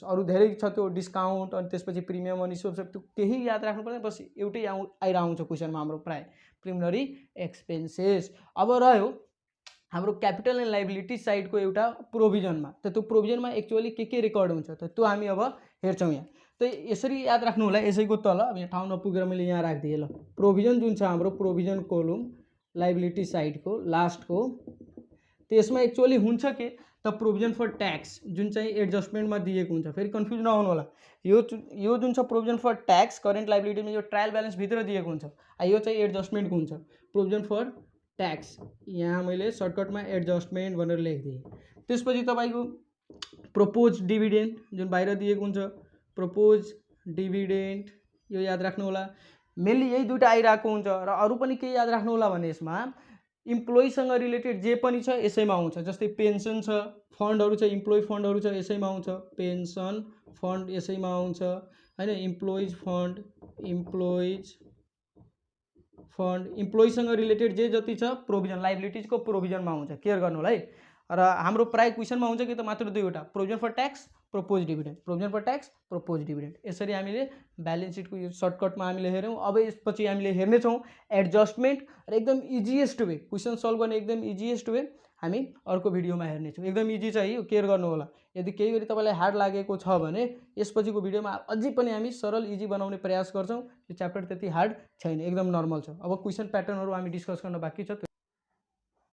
अरू धेरै छ त्यो डिस्काउन्ट अनि त्यसपछि प्रिमियम अनि सब त्यो केही याद राख्नु पर्दैन, बस एउटै आएर आउँछ क्वेसनमा हाम्रो प्राय प्रिलिमिनरी एक्सपेन्सेस। अब रह्यो हाम्रो क्यापिटल एन्ड लाइबिलिटी साइडको एउटा प्रोभिजनमा, त त्यो प्रोभिजनमा एक्चुअली के रेकर्ड हुन्छ त त्यो हामी अब हेर्छौँ यहाँ। त यसरी याद राख्नु होला, यसैको तल अब यहाँ ठाउँ नपुगेर मैले यहाँ राखिदिएँ ल। प्रोभिजन जुन छ हाम्रो प्रोभिजन कोलम लाइबिलिटी साइडको लास्टको, त्यसमा एक्चुअली हुन्छ के त प्रोभिजन फर ट्याक्स जुन चाहिँ एडजस्टमेन्टमा दिएको हुन्छ। फेरि कन्फ्युज नहुनु होला, यो जुन छ प्रोभिजन फर ट्याक्स करेन्ट लाइबिलिटीमा यो ट्रायल ब्यालेन्स भित्र दिएको हुन्छ, यो चाहिँ एडजस्टमेन्टको हुन्छ। प्रोभिजन फर ट्याक्स यहाँ मैले सर्टकटमा एडजस्टमेन्ट भनेर लेखिदिएँ। त्यसपछि तपाईँको प्रोपोज डिभिडेन्ड जुन बाहिर दिएको हुन्छ, प्रोपोज डिभिडेन्ड यो याद राख्नु होला। मेनली यही दुईटा आइरहेको हुन्छ। र अरू पनि के याद राख्नु होला भने यसमा इम्प्लोइसँग रिलेटेड जे पनि छ यसैमा आउँछ, जस्तै पेन्सन छ, फन्डहरू छ, इम्प्लोइ फन्डहरू छ यसैमा आउँछ, पेन्सन फन्ड यसैमा आउँछ हैन, इम्प्लोइज फन्ड इम्प्लोइसँग रिलेटेड जे जति छ प्रोभिजन लाइबिलिटीजको प्रोभिजनमा आउँछ। केयर गर्नु होला है। र हाम्रो प्राय क्वेसनमा हुन्छ कि त मात्र दुईवटा provision for tax, propose dividend, provision for tax, propose dividend. यसरी हामीले ब्यालेन्स सिटको यो सर्टकटमा हामीले हेऱ्यौँ। अब यसपछि हामीले हेर्नेछौँ एडजस्टमेन्ट र एकदम इजिएस्ट वे, क्वेसन सल्भ गर्ने एकदम इजिएस्ट वे हामी अर्को भिडियोमा हेर्नेछौँ। एकदम इजी छ है, यो केयर गर्नु होला। यदि केही गरी तपाईँलाई हार्ड लागेको छ भने यसपछिको भिडियोमा अझै पनि हामी सरल इजी बनाउने प्रयास गर्छौँ। यो च्याप्टर त्यति हार्ड छैन, एकदम नर्मल छ। अब क्वेसन प्याटर्नहरू हामी डिस्कस गर्न बाँकी छ।